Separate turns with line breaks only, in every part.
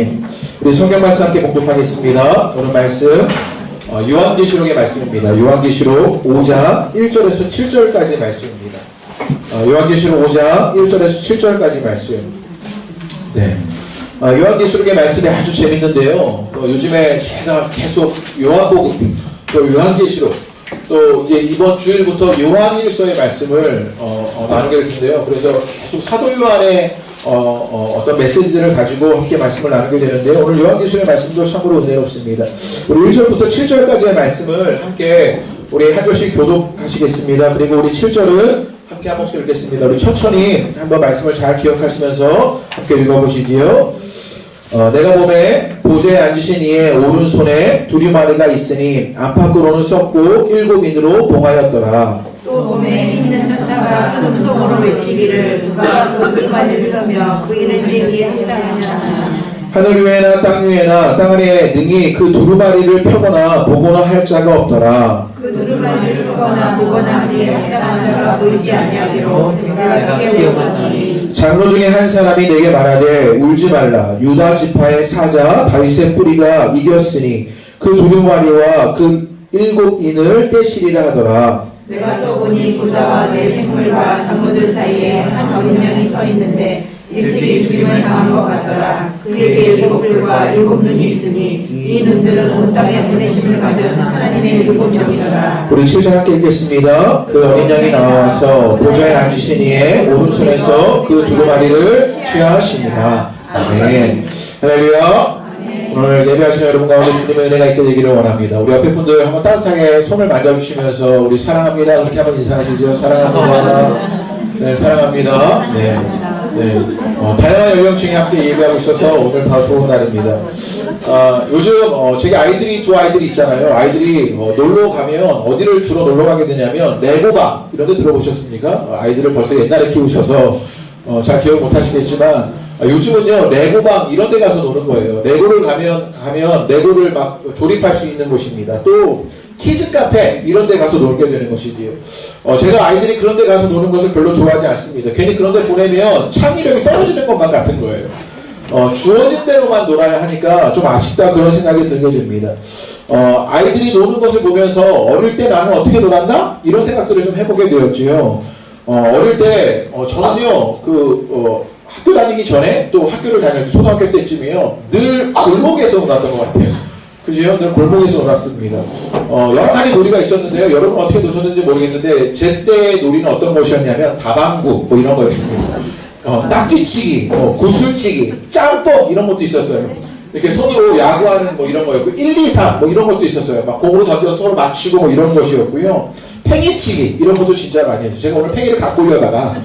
아멘. 우리 성경 말씀 함께 봉독하겠습니다. 오늘 말씀 요한계시록의 말씀입니다. 요한계시록 5장 1절에서 7절까지 말씀입니다. 요한계시록 5장 1절에서 7절까지 말씀. 네. 요한계시록의 말씀이 아주 재밌는데요. 요즘에 제가 계속 요한복음, 또 요한계시록, 또 이제 이번 주일부터 요한일서의 말씀을 나누게 될 텐데요. 그래서 계속 사도 요한의 어떤 메시지들을 가지고 함께 말씀을 나누게 되는데요. 오늘 요한계시록의 말씀도 참으로 은혜롭습니다. 우리 1절부터 7절까지의 말씀을 함께 우리 한 절씩 교독하시겠습니다. 그리고 우리 7절은 함께 한 목소리 읽겠습니다. 우리 천천히 한번 말씀을 잘 기억하시면서 함께 읽어보시지요. 내가 보매 보좌에 앉으신 이의 오른손에 두루마리가 있으니 안팎으로는 썩고 7인으로 봉하였더라.
또 보매 있는 천사가 큰 음성으로 외치기를 누가 그 두루마리를 떠며 그 일을 내기에 합당하냐.
하늘 위에나 땅 위에나 땅 아래에 능히 그 두루마리를 펴거나 보거나 할 자가 없더라.
그 두루마리를 펴거나 보거나 하기에 합당한 자가 보이지 아니하기로 내가 깨우쳤더니
장로 중에 한 사람이 내게 말하되 울지 말라. 유다 지파의 사자 다윗의 뿌리가 이겼으니 그 두루마리와 그 7인을 떼시리라 하더라.
내가 또 보니 보좌와 내 생물과 장로들 사이에 한 어린 양이 서 있는데 일찍이 죽임을 당한 것 같더라. 그에게 7뿔과 7눈이 있으니 이 눈들은 온 땅에 보내심을 받은 하나님의 7영이더라.
우리 7절 함께 읽겠습니다. 그 어린 양이 나와서 보좌에 앉으신 이의 오른손에서 그 두루마리를 취하하십니다. 아멘. 할렐루야. 오늘 예배하시는 여러분 가운데 주님의 은혜가 있게 되기를 원합니다. 우리 옆에 분들 한번 따뜻하게 손을 만져주시면서 우리 사랑합니다. 그렇게 한번 인사하시죠. 사랑합니다. 네, 사랑합니다. 네. 네. 다양한 연령층이 함께 예배하고 있어서 오늘 다 좋은 날입니다. 요즘 제게 아이들이 두 아이들이 있잖아요. 아이들이 놀러 가면 어디를 주로 놀러 가게 되냐면 레고방 이런 데 들어보셨습니까? 아이들을 벌써 옛날에 키우셔서 잘 기억 못 하시겠지만 요즘은요 레고방 이런 데 가서 노는 거예요. 레고를 가면 레고를 막 조립할 수 있는 곳입니다. 또 키즈 카페 이런 데 가서 놀게 되는 것이지요. 제가 아이들이 그런 데 가서 노는 것을 별로 좋아하지 않습니다. 괜히 그런 데 보내면 창의력이 떨어지는 것만 같은 거예요. 주어진 대로만 놀아야 하니까 좀 아쉽다 그런 생각이 들게 됩니다. 아이들이 노는 것을 보면서 어릴 때 나는 어떻게 놀았나? 이런 생각들을 좀 해보게 되었지요. 어릴 때 저는요 학교 다니기 전에 또 학교를 다닐 때 초등학교 때쯤이요 늘 골목에서 놀았던 것 같아요. 그죠? 늘 골목에서 놀았습니다. 여러 가지 놀이가 있었는데요. 여러분 어떻게 노셨는지 모르겠는데 제 때의 놀이는 어떤 것이었냐면 다방구 뭐 이런 거였습니다. 딱지치기, 구슬치기, 짬뽕 이런 것도 있었어요. 이렇게 손으로 야구하는 뭐 이런 거였고 1, 2, 3 뭐 이런 것도 있었어요. 막 공으로 던져서 서로 맞추고 뭐 이런 것이었고요. 팽이치기 이런 것도 진짜 많이 했죠. 제가 오늘 팽이를 갖고 오려다가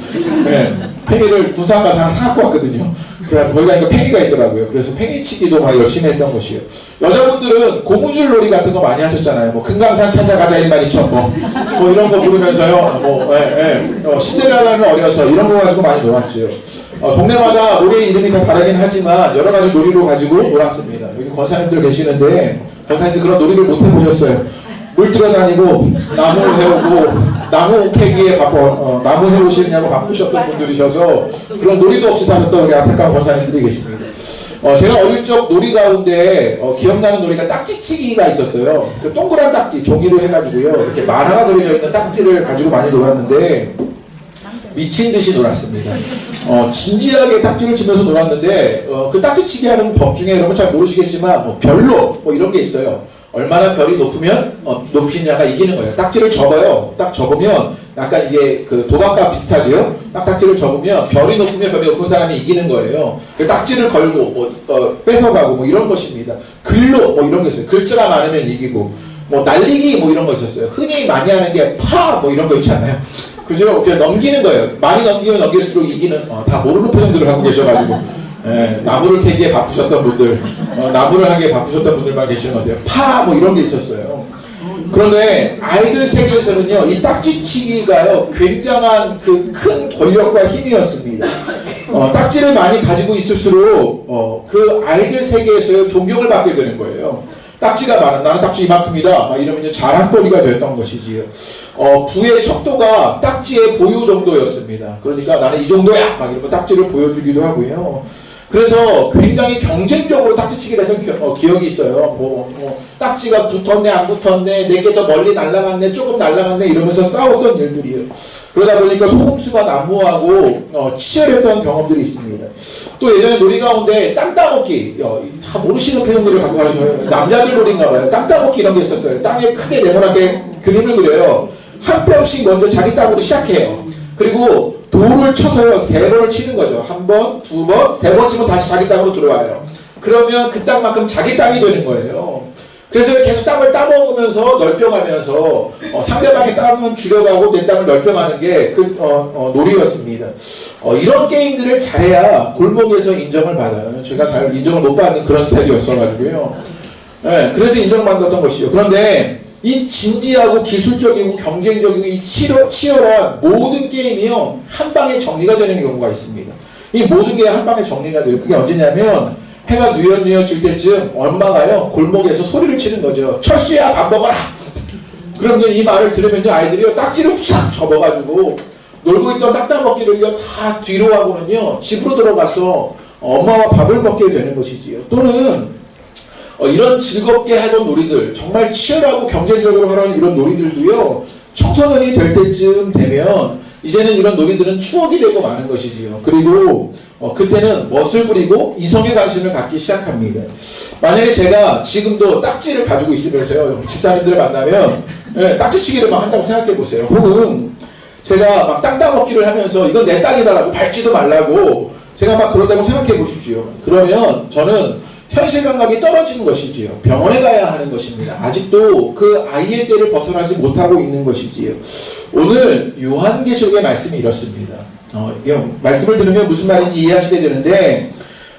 네, 팽이를 군산 가서 하나 사갖고 왔거든요. 그래서 거기 가니까 팽이가 있더라고요. 그래서 팽이치기도 막 열심히 했던 것이에요. 여자분들은 고무줄 놀이 같은 거 많이 하셨잖아요. 뭐 금강산 찾아가자 1만2천 뭐 이런 거 부르면서요. 신데렐라는 어려서 이런 거 가지고 많이 놀았죠. 동네마다 놀이 이름이 다 다르긴 하지만 여러 가지 놀이로 가지고 놀았습니다. 여기 권사님들 계시는데 권사님들 그런 놀이를 못 해보셨어요. 물 들어다니고 나무 해오고 나무 캐기에 나무 해오시느냐고 바쁘셨던 분들이셔서 그런 놀이도 없이 사셨던 우리 안타까운 권사님들이 계십니다. 제가 어릴 적 놀이 가운데 기억나는 놀이가 딱지치기가 있었어요. 그 동그란 딱지 종이로 해가지고요 이렇게 만화가 그려져 있는 딱지를 가지고 많이 놀았는데 미친 듯이 놀았습니다. 진지하게 딱지를 치면서 놀았는데 그 딱지치기 하는 법 중에 여러분 잘 모르시겠지만 별로 뭐 이런 게 있어요. 얼마나 별이 높이냐가 이기는 거예요. 딱지를 접어요. 딱 접으면 약간 이게 그 도박과 비슷하죠. 딱지를 접으면 별이 높은 사람이 이기는 거예요. 그 딱지를 걸고 뺏어가고 뭐 이런 것입니다. 글로 뭐 이런 거 있어요. 글자가 많으면 이기고 뭐 날리기 뭐 이런 거 있었어요. 흔히 많이 하는 게 파 뭐 이런 거 있잖아요. 그죠? 그냥 넘기는 거예요. 많이 넘기면 넘길수록 이기는 다 모르는 표정들을 하고 계셔가지고 나무를 캐기에 바쁘셨던 분들, 나무를 하기에 바쁘셨던 분들만 계시는 것 같아요. 파 뭐 이런 게 있었어요. 그런데 아이들 세계에서는요, 이 딱지치기가요, 굉장한 그 큰 권력과 힘이었습니다. 딱지를 많이 가지고 있을수록 그 아이들 세계에서요, 존경을 받게 되는 거예요. 딱지가 많아. 나는 딱지 이만큼이다. 막 이러면 자랑거리가 됐던 것이지요. 부의 척도가 딱지의 보유 정도였습니다. 그러니까 나는 이 정도야. 막 이러고 딱지를 보여주기도 하고요. 그래서 굉장히 경쟁적으로 딱지치기를 했던 기억이 있어요. 딱지가 붙었네 안 붙었네, 내게 더 멀리 날아갔네 조금 날아갔네 이러면서 싸웠던 일들이에요. 그러다 보니까 소금수가 난무하고 치열했던 경험들이 있습니다. 또 예전에 놀이 가운데 땅 따먹기, 다 모르시는 표현들을 갖고 가셔요. 남자들 놀이인가 봐요. 땅 따먹기 이런 게 있었어요. 땅에 크게 네모나게 그림을 그려요. 한 뼘씩 먼저 자기 땅으로 시작해요. 그리고 돌을 쳐서요 3번을 치는 거죠. 1번, 2번, 3번 치면 다시 자기 땅으로 들어와요. 그러면 그 땅만큼 자기 땅이 되는 거예요. 그래서 계속 땅을 따먹으면서 넓혀가면서 상대방의 땅은 줄여가고 내 땅을 넓혀가는 게 그 놀이였습니다. 이런 게임들을 잘해야 골목에서 인정을 받아요. 제가 잘 인정을 못 받는 그런 스타일이었어가지고요. 네, 그래서 인정받았던 것이죠. 그런데 이 진지하고 기술적이고 경쟁적이고 이 치열한 모든 게임이요 한 방에 정리가 되는 경우가 있습니다. 이 모든 게 한 방에 정리가 돼요. 그게 언제냐면 해가 뉘엿뉘엿질 때쯤 엄마가요 골목에서 소리를 치는 거죠. 철수야 밥 먹어라. 그러면 이 말을 들으면요 아이들이요 딱지를 훅 접어가지고 놀고 있던 딱따먹기를요 다 뒤로 하고는요 집으로 들어가서 엄마와 밥을 먹게 되는 것이지요. 또는 이런 즐겁게 하던 놀이들, 정말 치열하고 경쟁적으로 하는 이런 놀이들도요 청소년이 될 때쯤 되면 이제는 이런 놀이들은 추억이 되고 마는 것이지요. 그리고 그때는 멋을 부리고 이성에 관심을 갖기 시작합니다. 만약에 제가 지금도 딱지를 가지고 있으면서요 집사님들을 만나면 딱지치기를 막 한다고 생각해 보세요. 혹은 제가 막 땅 따먹기를 하면서 이건 내 땅이다라고 밟지도 말라고 제가 막 그런다고 생각해 보십시오. 그러면 저는 현실 감각이 떨어지는 것이지요. 병원에 가야 하는 것입니다. 아직도 그 아이의 때를 벗어나지 못하고 있는 것이지요. 오늘 요한계시록의 말씀이 이렇습니다. 말씀을 들으면 무슨 말인지 이해하시게 되는데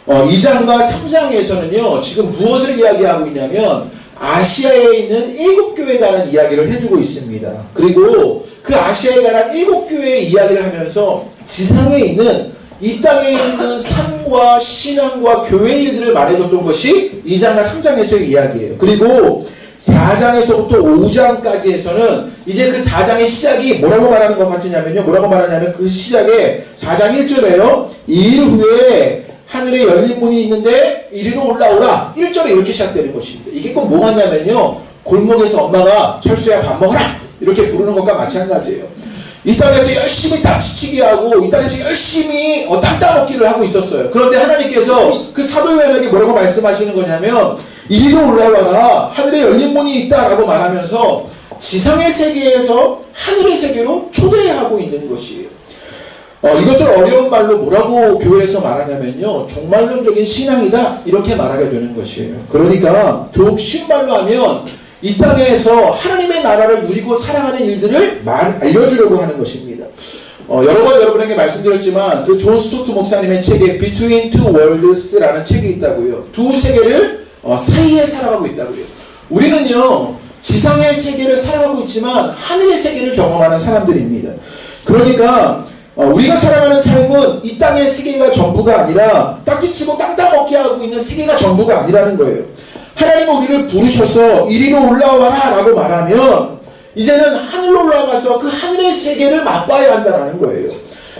2장과 3장에서는요 지금 무엇을 이야기하고 있냐면 아시아에 있는 7교회에 관한 이야기를 해주고 있습니다. 그리고 그 아시아에 관한 7교회의 이야기를 하면서 지상에 있는 이 땅에 있는 삶과 신앙과 교회 일들을 말해줬던 것이 2장과 3장에서의 이야기예요. 그리고 4장에서부터 5장까지에서는 이제 그 4장의 시작이 뭐라고 말하는 것 같으냐면요. 뭐라고 말하냐면 그 시작에 4장 1절에요. 2일 후에 하늘에 열린 문이 있는데 이리로 올라오라. 1절에 이렇게 시작되는 것입니다. 이게 꼭 뭐 같냐면요. 골목에서 엄마가 철수야 밥 먹어라. 이렇게 부르는 것과 마찬가지예요. 이 땅에서 열심히 딱지치기 하고 이 땅에서 열심히 땅 따먹기를 하고 있었어요. 그런데 하나님께서 그 사도 요한에게 뭐라고 말씀하시는 거냐면 이리로 올라와라. 하늘에 열린 문이 있다라고 말하면서 지상의 세계에서 하늘의 세계로 초대하고 있는 것이에요. 이것을 어려운 말로 뭐라고 교회에서 말하냐면요. 종말론적인 신앙이다. 이렇게 말하게 되는 것이에요. 그러니까 더욱 쉬운 말로 하면 이 땅에서 하나님의 나라를 누리고 살아가는 일들을 알려주려고 하는 것입니다. 여러 번 여러분에게 말씀드렸지만 그 존 스토트 목사님의 책에 Between Two Worlds라는 책이 있다고요. 두 세계를 사이에 살아가고 있다고요. 우리는요 지상의 세계를 살아가고 있지만 하늘의 세계를 경험하는 사람들입니다. 그러니까 우리가 살아가는 삶은 이 땅의 세계가 전부가 아니라 딱지치고 땅 따먹기 하고 있는 세계가 전부가 아니라는 거예요. 하나님은 우리를 부르셔서 이리로 올라와라 라고 말하면 이제는 하늘로 올라가서 그 하늘의 세계를 맛봐야 한다는 거예요.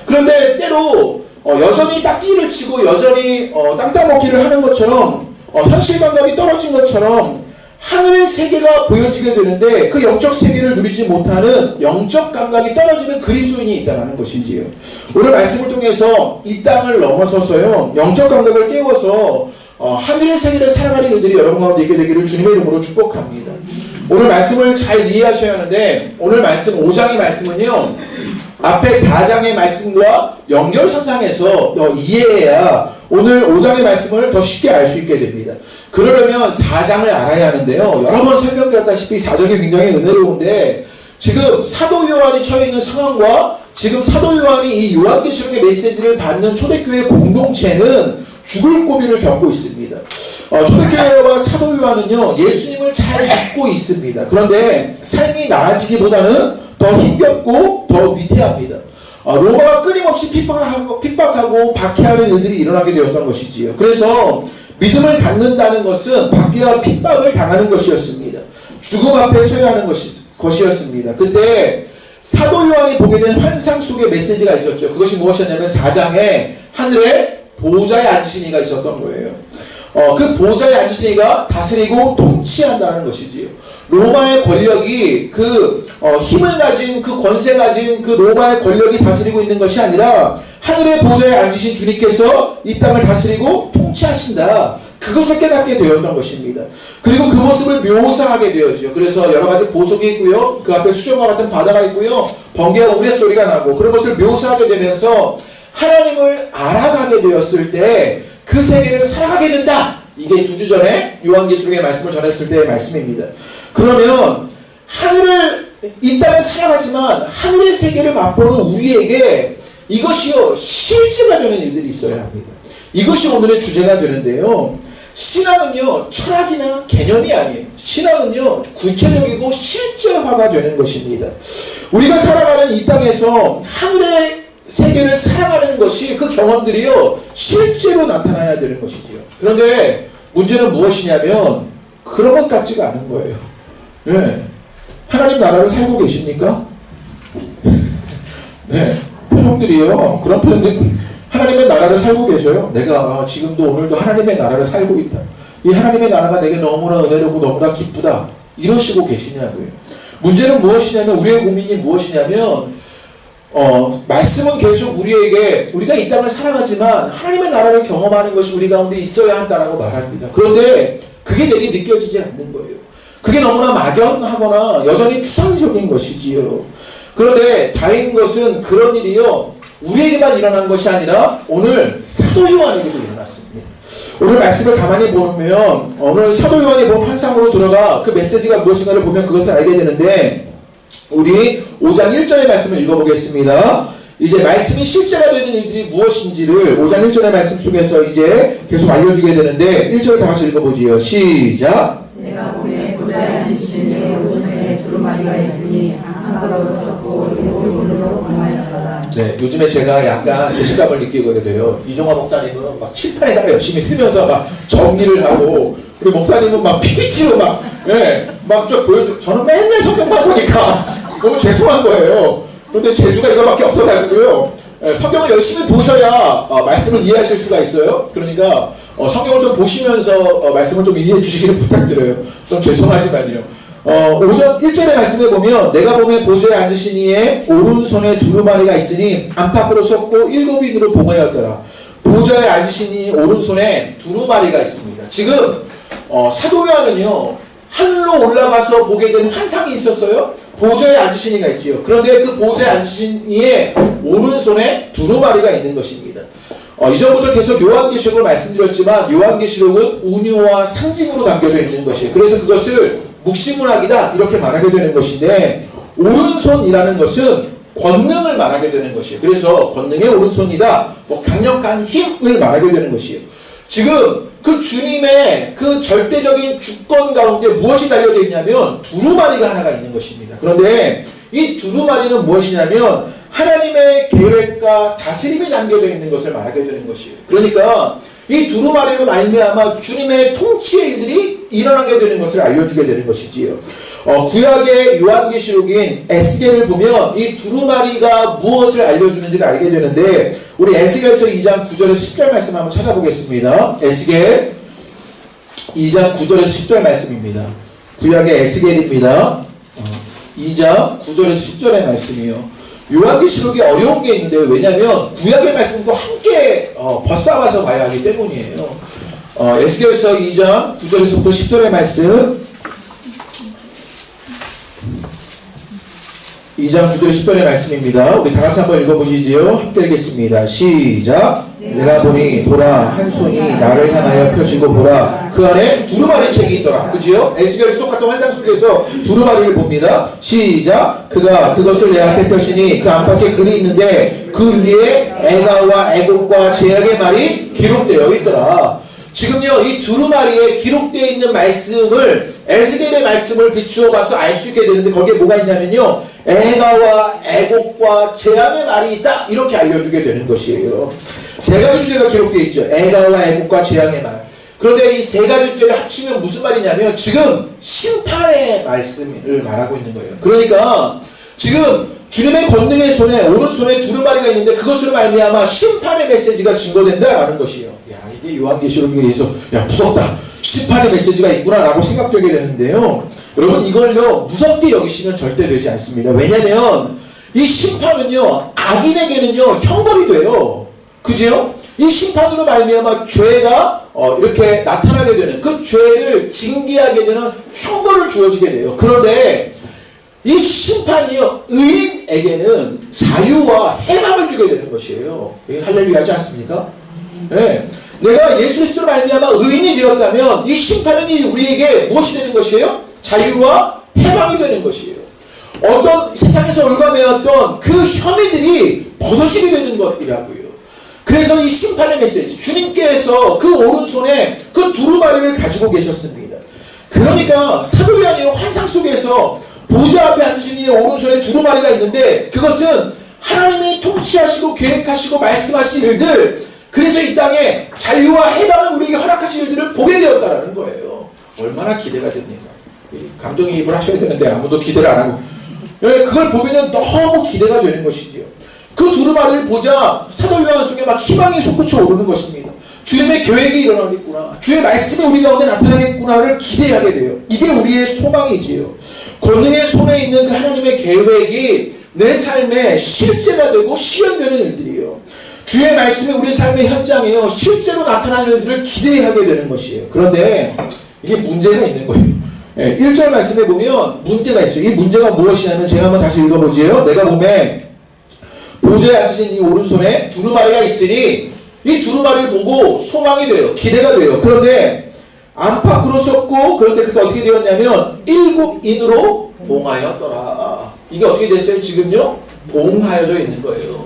그런데 때로 여전히 딱지를 치고 여전히 땅 따먹기를 하는 것처럼 현실 감각이 떨어진 것처럼 하늘의 세계가 보여지게 되는데 그 영적 세계를 누리지 못하는 영적 감각이 떨어지는 그리스도인이 있다는 것이지요. 오늘 말씀을 통해서 이 땅을 넘어서서요 영적 감각을 깨워서 하늘의 세계를 살아가는 일들이 여러분 가운데 있게 되기를 주님의 이름으로 축복합니다. 오늘 말씀을 잘 이해하셔야 하는데 오늘 말씀 5장의 말씀은요 앞에 4장의 말씀과 연결선상에서 이해해야 오늘 5장의 말씀을 더 쉽게 알 수 있게 됩니다. 그러려면 4장을 알아야 하는데요. 여러 번 설명드렸다시피 4장이 굉장히 은혜로운데 지금 사도 요한이 처해 있는 상황과 지금 사도 요한이 이 요한계시록의 메시지를 받는 초대교회 공동체는 죽을 고비를 겪고 있습니다. 초대교회와 사도 요한은요 예수님을 잘 믿고 있습니다. 그런데 삶이 나아지기보다는 더 힘겹고 더 위태합니다. 로마가 끊임없이 핍박하고 박해하는 일들이 일어나게 되었던 것이지요. 그래서 믿음을 갖는다는 것은 박해와 핍박을 당하는 것이었습니다. 죽음 앞에 서야 하는 것이었습니다. 그때 사도 요한이 보게 된 환상 속의 메시지가 있었죠. 그것이 무엇이었냐면 4장에 하늘에 보좌에 앉으신 이가 있었던 거예요. 그 보좌에 앉으신 이가 다스리고 통치한다는 것이지요. 로마의 권력이 그 힘을 가진 그 권세 가진 그 로마의 권력이 다스리고 있는 것이 아니라 하늘의 보좌에 앉으신 주님께서 이 땅을 다스리고 통치하신다. 그것을 깨닫게 되었던 것입니다. 그리고 그 모습을 묘사하게 되었죠. 그래서 여러 가지 보석이 있고요. 그 앞에 수정과 같은 바다가 있고요. 번개와 우레소리가 나고 그런 것을 묘사하게 되면서 하나님을 알아가게 되었을 때 그 세계를 살아가게 된다. 이게 2주 전에 요한계시록의 말씀을 전했을 때의 말씀입니다. 그러면 하늘을 이 땅을 살아가지만 하늘의 세계를 맛보는 우리에게 이것이요 실제가 되는 일들이 있어야 합니다. 이것이 오늘의 주제가 되는데요. 신앙은요 철학이나 개념이 아니에요. 신앙은요 구체적이고 실제화가 되는 것입니다. 우리가 살아가는 이 땅에서 하늘의 세계를 살아가는 것이 그 경험들이요 실제로 나타나야 되는 것이지요. 그런데 문제는 무엇이냐면 그런 것 같지가 않은 거예요. 네. 하나님 나라를 살고 계십니까? 네. 표정들이요. 그런 표현들 하나님의 나라를 살고 계셔요. 내가 지금도 오늘도 하나님의 나라를 살고 있다. 이 하나님의 나라가 내게 너무나 은혜롭고 너무나 기쁘다. 이러시고 계시냐고요. 문제는 무엇이냐면 우리의 고민이 무엇이냐면 말씀은 계속 우리에게 우리가 이 땅을 살아가지만 하나님의 나라를 경험하는 것이 우리 가운데 있어야 한다라고 말합니다. 그런데 그게 내게 느껴지지 않는 거예요. 그게 너무나 막연하거나 여전히 추상적인 것이지요. 그런데 다행인 것은 그런 일이요 우리에게만 일어난 것이 아니라 오늘 사도 요한에게도 일어났습니다. 오늘 말씀을 가만히 보면 오늘 사도 요한이 본 환상으로 들어가 그 메시지가 무엇인가를 보면 그것을 알게 되는데 우리 5장 1절의 말씀을 읽어보겠습니다. 이제 말씀이 실제가 되는 일들이 무엇인지를 5장 1절의 말씀 속에서 이제 계속 알려주게 되는데 1절 다 같이 읽어보지요. 시작.
내가 보내 보좌에 앉으신 이의 오른손에 두루마리가 있으니 하나로 썼고 일곱으로 광활하더라.
네, 요즘에 제가 약간 죄책감을 느끼게 돼요. 이종화 목사님은 막 칠판에다가 열심히 쓰면서 막 정리를 하고 우리 목사님은 막 PPT로 막 쭉 보여주고 저는 맨날 성경만 보니까 너무 죄송한 거예요. 그런데 재주가 이거밖에 없어가지고요. 성경을 열심히 보셔야 말씀을 이해하실 수가 있어요. 그러니까 성경을 좀 보시면서 말씀을 좀 이해해 주시기를 부탁드려요. 좀 죄송하지만요. 5절 1절의 말씀에 보면 내가 보면 보좌에 앉으신 이의 오른손에 두루마리가 있으니 안팎으로 섰고 7인으로 봉하였더라. 보좌에 앉으신 이 오른손에 두루마리가 있습니다. 지금 사도 요한은요 하늘로 올라가서 보게 된 환상이 있었어요. 보좌에 앉으신 이가 있지요. 그런데 그 보좌에 앉으신 이의 오른손에 두루마리가 있는 것입니다. 이전부터 계속 요한계시록을 말씀드렸지만 요한계시록은 운유와 상징으로 담겨져 있는 것이에요. 그래서 그것을 묵시문학이다 이렇게 말하게 되는 것인데 오른손이라는 것은 권능을 말하게 되는 것이에요. 그래서 권능의 오른손이다. 강력한 힘을 말하게 되는 것이에요. 지금 그 주님의 그 절대적인 주권 가운데 무엇이 달려져 있냐면 두루마리가 하나가 있는 것입니다. 그런데 이 두루마리는 무엇이냐면 하나님의 계획과 다스림이 담겨져 있는 것을 말하게 되는 것이에요. 그러니까 이 두루마리로 말미암아 주님의 통치의 일들이 일어나게 되는 것을 알려주게 되는 것이지요. 구약의 요한계시록인 에스겔을 보면 이 두루마리가 무엇을 알려주는지를 알게 되는데 우리 에스겔서 2장 9절에서 10절 말씀 한번 찾아보겠습니다. 에스겔 2장 9절에서 10절 말씀입니다. 구약의 에스겔입니다. 2장 9절에서 10절의 말씀이요. 요한계시록이 어려운 게 있는데요. 왜냐하면 구약의 말씀도 함께 벗삼아서 봐야 하기 때문이에요. 에스겔서 2장 9절에서부터 10절의 말씀 2장 9절 10절의 말씀입니다. 우리 다같이 한번 읽어보시지요. 함께 읽겠습니다. 시작. 내가 보니 보라 한 손이 나를 향하여 펴지고 보라 그 안에 두루마리 책이 있더라. 그지요? 에스겔이 똑같은 환상 속에서 두루마리를 봅니다. 시작. 그가 그것을 내 앞에 펴시니 그 안팎에 글이 있는데 그 위에 애가와 애곡과 제약의 말이 기록되어 있더라. 지금요 이 두루마리에 기록되어 있는 말씀을 에스겔의 말씀을 비추어 봐서 알 수 있게 되는데 거기에 뭐가 있냐면요 애가와 애곡과 재앙의 말이 있다 이렇게 알려주게 되는 것이에요. 세 가지 주제가 기록되어 있죠. 애가와 애곡과 재앙의 말. 그런데 이 세 가지 주제를 합치면 무슨 말이냐면 지금 심판의 말씀을 말하고 있는 거예요. 그러니까 지금 주님의 권능의 손에 오른손에 두루마리가 있는데 그것으로 말미암아 심판의 메시지가 증거된다라는 것이에요. 야, 이게 요한계시록에 의해서 야, 무섭다. 심판의 메시지가 있구나라고 생각되게 되는데요. 여러분, 이걸요 무섭게 여기시면 절대 되지 않습니다. 왜냐하면 이 심판은요 악인에게는요 형벌이 돼요. 그죠? 이 심판으로 말미암아 죄가 이렇게 나타나게 되는 그 죄를 징계하게 되는 형벌을 주어지게 돼요. 그런데 이 심판이요 의인에게는 자유와 해방을 주게 되는 것이에요. 할렐루야 하지 않습니까? 네. 내가 예수 그리스도로 말미암아 의인이 되었다면 이 심판은 우리에게 무엇이 되는 것이에요? 자유와 해방이 되는 것이에요. 어떤 세상에서 올가매었던 그 혐의들이 벗어지게 되는 것이라고요. 그래서 이 심판의 메시지, 주님께서 그 오른손에 그 두루마리를 가지고 계셨습니다. 그러니까 사도 요한이 환상 속에서 보좌 앞에 앉으신 이의 오른손에 두루마리가 있는데 그것은 하나님이 통치하시고 계획하시고 말씀하신 일들, 그래서 이 땅에 자유와 해방을 우리에게 허락하신 일들을 보게 되었다라는 거예요. 얼마나 기대가 됩니까? 감정이입을 하셔야 되는데 아무도 기대를 안 하고 그걸 보면 너무 기대가 되는 것이지요. 그 두루마리를 보자 사도 요한 속에 막 희망이 솟구쳐 오르는 것입니다. 주님의 계획이 일어나겠구나, 주의 말씀이 우리 가운데 나타나겠구나를 기대하게 돼요. 이게 우리의 소망이지요. 권능의 손에 있는 그 하나님의 계획이 내 삶에 실제가 되고 실현되는 일들이에요. 주의 말씀이 우리 삶의 현장에요 실제로 나타나는 일들을 기대하게 되는 것이에요. 그런데 이게 문제가 있는 거예요. 1절 말씀에 보면 문제가 있어요. 이 문제가 무엇이냐면 제가 한번 다시 읽어보지요. 내가 보면 보좌에 앉으신 이 오른손에 두루마리가 있으니 이 두루마리를 보고 소망이 돼요. 기대가 돼요. 그런데 안팎으로 썼고 그런데 그가 어떻게 되었냐면 7인으로 봉하였더라. 이게 어떻게 됐어요? 지금요 봉하여져 있는 거예요.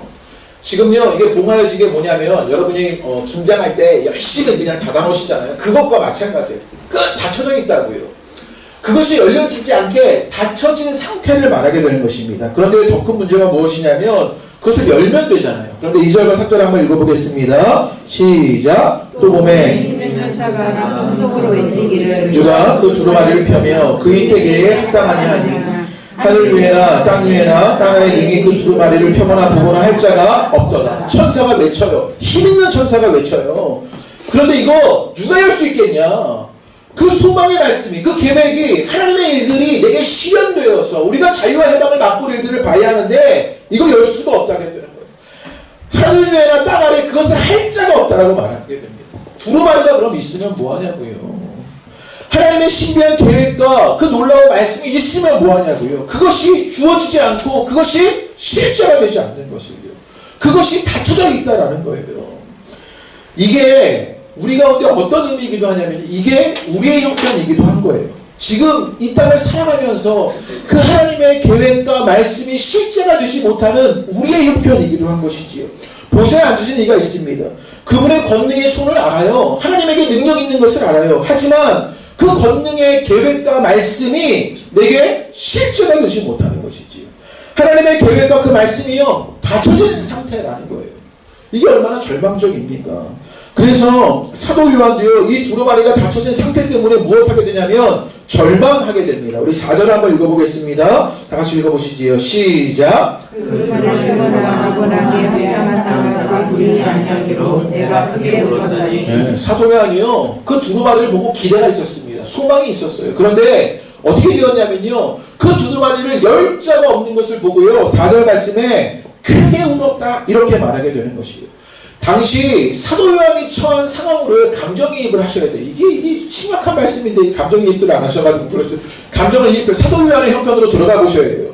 지금요 이게 봉하여지게 뭐냐면 여러분이 김장할 때 열심히 그냥 닫아놓으시잖아요. 그것과 마찬가지예요. 끝 닫혀져 있다고요. 그것이 열려지지 않게 닫혀진 상태를 말하게 되는 것입니다. 그런데 더 큰 문제가 무엇이냐면 그것을 열면 되잖아요. 그런데 2절과 3절 한번 읽어보겠습니다. 시작. 또 보면 주가 그 두루마리를 펴며 그인에게 합당하니 하니 하늘 위에나 땅 위에나 땅 아래 능히 그 두루마리를 펴거나 보거나 할 자가 없더라. 천사가 외쳐요. 힘있는 천사가 외쳐요. 그런데 이거 누가 열 수 있겠냐? 그 소망의 말씀이, 그 계획이, 하나님의 일들이 내게 실현되어서 우리가 자유와 해방을 맛볼 일들을 봐야 하는데 이거 열 수가 없다게 되는 거예요. 하늘 위에나 땅 아래 그것을 할 자가 없다라고 말하게 됩니다. 두루마리가 그럼 있으면 뭐하냐고요. 하나님의 신비한 계획과 그 놀라운 말씀이 있으면 뭐하냐고요. 그것이 주어지지 않고 그것이 실제가 되지 않는 것을요. 그것이 닫혀져 있다라는 거예요. 이게 우리 가운데 어떤 의미이기도 하냐면 이게 우리의 형편이기도 한 거예요. 지금 이 땅을 살아가면서 그 하나님의 계획과 말씀이 실제가 되지 못하는 우리의 형편이기도 한 것이지요. 보좌에 앉으신 이가 있습니다. 그분의 권능의 손을 알아요. 하나님에게 능력 있는 것을 알아요. 하지만 그 권능의 계획과 말씀이 내게 실제가 되지 못하는 것이지요. 하나님의 계획과 그 말씀이요 닫혀진 상태라는 거예요. 이게 얼마나 절망적입니까? 그래서 사도 요한도요 이 두루마리가 닫혀진 상태 때문에 무엇하게 되냐면 절망하게 됩니다. 우리 4절 한번 읽어보겠습니다. 다 같이 읽어보시지요. 시작. 네, 사도 요한이요 그 두루마리를 보고 기대가 있었습니다. 소망이 있었어요. 그런데 어떻게 되었냐면요 그 두루마리를 열 자가 없는 것을 보고요 4절 말씀에 크게 울었다 이렇게 말하게 되는 것이에요. 당시 사도 요한이 처한 상황으로 감정이입을 하셔야 돼요. 이게 심각한 말씀인데 감정이입들을 안 하셔가지고 그래서 감정을 이입해 사도 요한의 형편으로 들어가 보셔야 해요.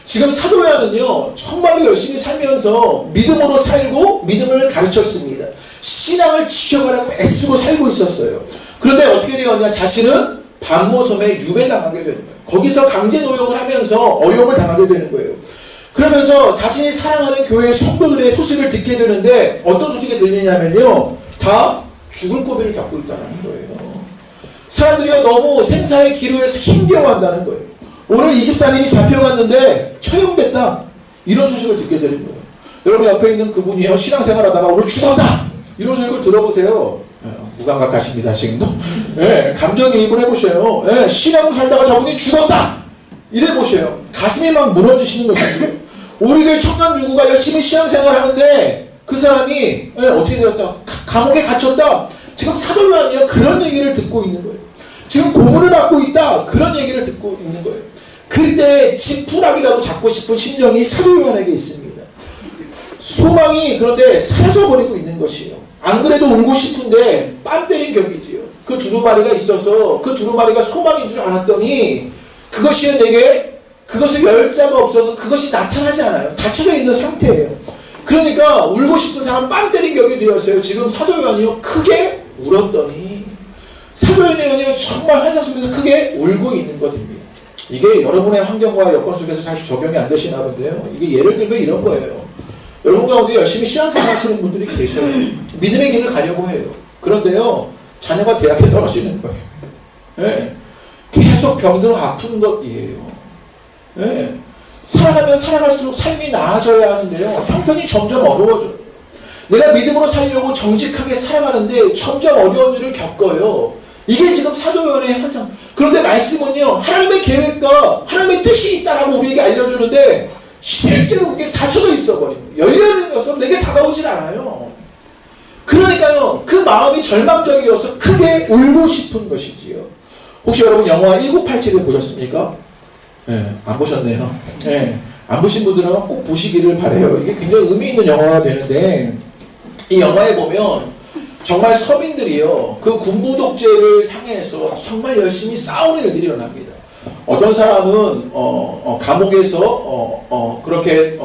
지금 사도 요한은요 정말로 열심히 살면서 믿음으로 살고 믿음을 가르쳤습니다. 신앙을 지켜가라고 애쓰고 살고 있었어요. 그런데 어떻게 되었냐? 자신은 반모섬에 유배당하게 되는 거예요. 거기서 강제 노역을 하면서 어려움을 당하게 되는 거예요. 그러면서 자신이 사랑하는 교회의 성도들의 소식을 듣게 되는데 어떤 소식이 들리냐면요 다 죽을 고비를 겪고 있다는 거예요. 사람들이 너무 생사의 기로에서 힘겨워한다는 거예요. 오늘 이 집사님이 잡혀갔는데 처형됐다 이런 소식을 듣게 되는 거예요. 여러분 옆에 있는 그분이요 신앙생활하다가 오늘 죽었다 이런 소식을 들어보세요. 무감각하십니다 지금도. 네, 감정이입을 해보셔요. 네, 신앙을 살다가 저분이 죽었다 이래 보셔요. 가슴이 막 무너지시는 것이죠. 우리 교회 청년 유구가 열심히 신앙생활 하는데 그 사람이 어떻게 되었다? 감옥에 갇혔다. 지금 사도 요한이요 그런 얘기를 듣고 있는 거예요. 지금 고문을 받고 있다. 그런 얘기를 듣고 있는 거예요. 그때 지푸라기라도 잡고 싶은 심정이 사도 요한에게 있습니다. 소망이 그런데 사라져버리고 있는 것이에요. 안 그래도 울고 싶은데 뺨 때린 격이지요. 그 두루마리가 있어서 그 두루마리가 소망인 줄 알았더니 그것이 내게 그것을 열자가 없어서 그것이 나타나지 않아요. 닫혀져 있는 상태예요. 그러니까 울고 싶은 사람 뺨 때린 격이 되었어요. 지금 사도 요한이요 크게 울었더니 사도 요한이요 정말 환상 속에서 크게 울고 있는 것입니다. 이게 여러분의 환경과 여건 속에서 잘 적용이 안 되시나 본데요. 이게 예를 들면 이런 거예요. 여러분 가운데 열심히 신앙생활 하시는 분들이 계셔요. 믿음의 길을 가려고 해요. 그런데요 자녀가 대학에 떨어지는 거예요. 네. 계속 병들어 아픈 것이에요. 네. 살아가면 살아갈수록 삶이 나아져야 하는데요 형편이 점점 어려워져요. 내가 믿음으로 살려고 정직하게 살아가는데 점점 어려운 일을 겪어요. 이게 지금 사도 요한의 환상. 그런데 말씀은요 하나님의 계획과 하나님의 뜻이 있다라고 우리에게 알려주는데 실제로 그게 닫혀져 있어버린 거예요. 열려있는 것으로 내게 다가오질 않아요. 그러니까요 그 마음이 절망적이어서 크게 울고 싶은 것이지요. 혹시 여러분 영화 1987을 보셨습니까? 네, 안 보셨네요. 네, 안 보신 분들은 꼭 보시기를 바라요. 이게 굉장히 의미 있는 영화가 되는데 이 영화에 보면 정말 서민들이요 그 군부 독재를 향해서 정말 열심히 싸우는 일들이 일어납니다. 어떤 사람은 감옥에서 그렇게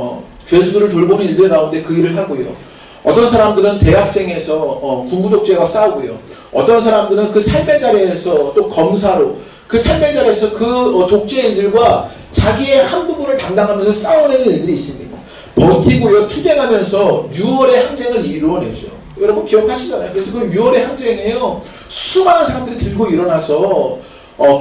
죄수들을 돌보는 일들이 나오는데 그 일을 하고요. 어떤 사람들은 대학생에서 군부 독재와 싸우고요. 어떤 사람들은 그 삶의 자리에서 또 검사로 그 삶의 자리에서 그 독재인들과 자기의 한 부분을 담당하면서 싸워내는 일들이 있습니다. 버티고요 투쟁하면서 6월의 항쟁을 이루어내죠. 여러분 기억하시잖아요. 그래서 그 6월의 항쟁에요 수많은 사람들이 들고 일어나서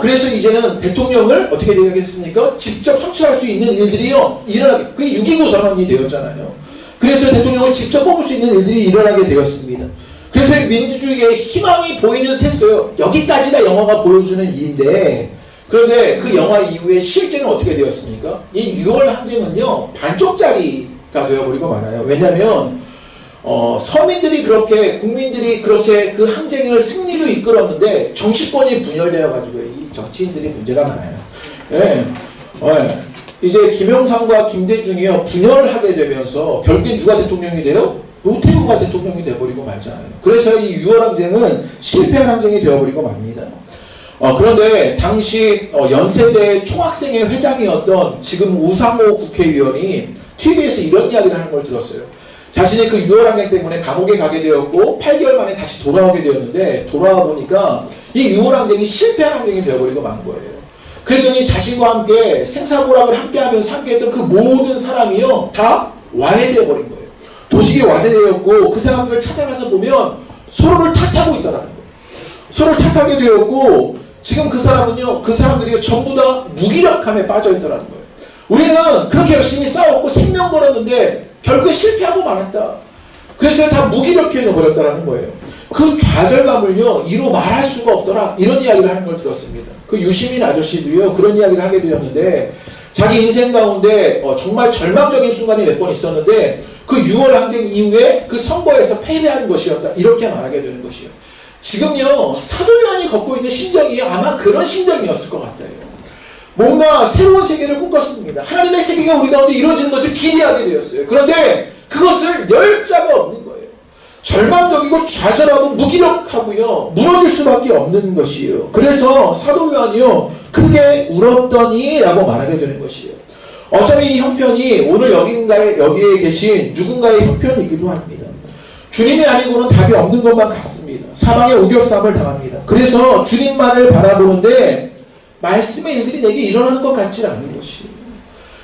그래서 이제는 대통령을 어떻게 되겠습니까? 직접 선출할 수 있는 일들이요 일어나게. 그게 6.29 선언이 되었잖아요. 그래서 대통령을 직접 뽑을 수 있는 일들이 일어나게 되었습니다. 그래서 민주주의의 희망이 보이는 듯 했어요. 여기까지가 영화가 보여주는 일인데 그런데 그 영화 이후에 실제는 어떻게 되었습니까? 이 6월 항쟁은요 반쪽짜리가 되어버리고 말아요. 왜냐하면 서민들이 그렇게 국민들이 그렇게 그 항쟁을 승리로 이끌었는데 정치권이 분열되어 가지고 이 정치인들이 문제가 많아요. 네. 이제 김영삼과 김대중이요 분열하게 되면서 결국엔 누가 대통령이 돼요? 노태우가 대통령이 되어버리고 말잖아요. 그래서 이 6월 항쟁은 실패한 항쟁이 되어버리고 맙니다. 그런데 당시 연세대 총학생회 회장이었던 지금 우상호 국회의원이 TV에서 이런 이야기를 하는 걸 들었어요. 자신이 그 6월 항쟁 때문에 감옥에 가게 되었고 8개월 만에 다시 돌아오게 되었는데 돌아와 보니까 이 6월 항쟁이 실패한 항쟁이 되어버리고 만 거예요. 그랬더니 자신과 함께 생사고락을 함께하면서 함께했던 그 모든 사람이요 다 와해되어버린 거예요. 조직이 와해되었고 그 사람들을 찾아가서 보면 서로를 탓하고 있다는 거예요. 서로를 탓하게 되었고 지금 그 사람은요 그 사람들이 전부 다 무기력함에 빠져있다는 거예요. 우리는 그렇게 열심히 싸웠고 생명 걸었는데 결국에 실패하고 말았다. 그래서 다 무기력해져 버렸다는 거예요. 그 좌절감을요 이루 말할 수가 없더라 이런 이야기를 하는 걸 들었습니다. 그 유시민 아저씨도요 그런 이야기를 하게 되었는데 자기 인생 가운데 정말 절망적인 순간이 몇 번 있었는데 그 6월 항쟁 이후에 그 선거에서 패배한 것이었다 이렇게 말하게 되는 것이요. 지금요 사도 요한이 걷고 있는 심정이 아마 그런 심정이었을 것 같아요. 뭔가 새로운 세계를 꿈꿨습니다. 하나님의 세계가 우리 가운데 이루어지는 것을 기대하게 되었어요. 그런데 그것을 열 자가 없는 거예요. 절망적이고 좌절하고 무기력하고요 무너질 수밖에 없는 것이에요. 그래서 사도 요한이요 크게 울었더니 라고 말하게 되는 것이에요. 어차피 이 형편이 오늘 여기에 계신 누군가의 형편이기도 합니다. 주님이 아니고는 답이 없는 것만 같습니다. 사망의 우겨쌈을 당합니다. 그래서 주님만을 바라보는데 말씀의 일들이 내게 일어나는 것 같지 않은 것이에요.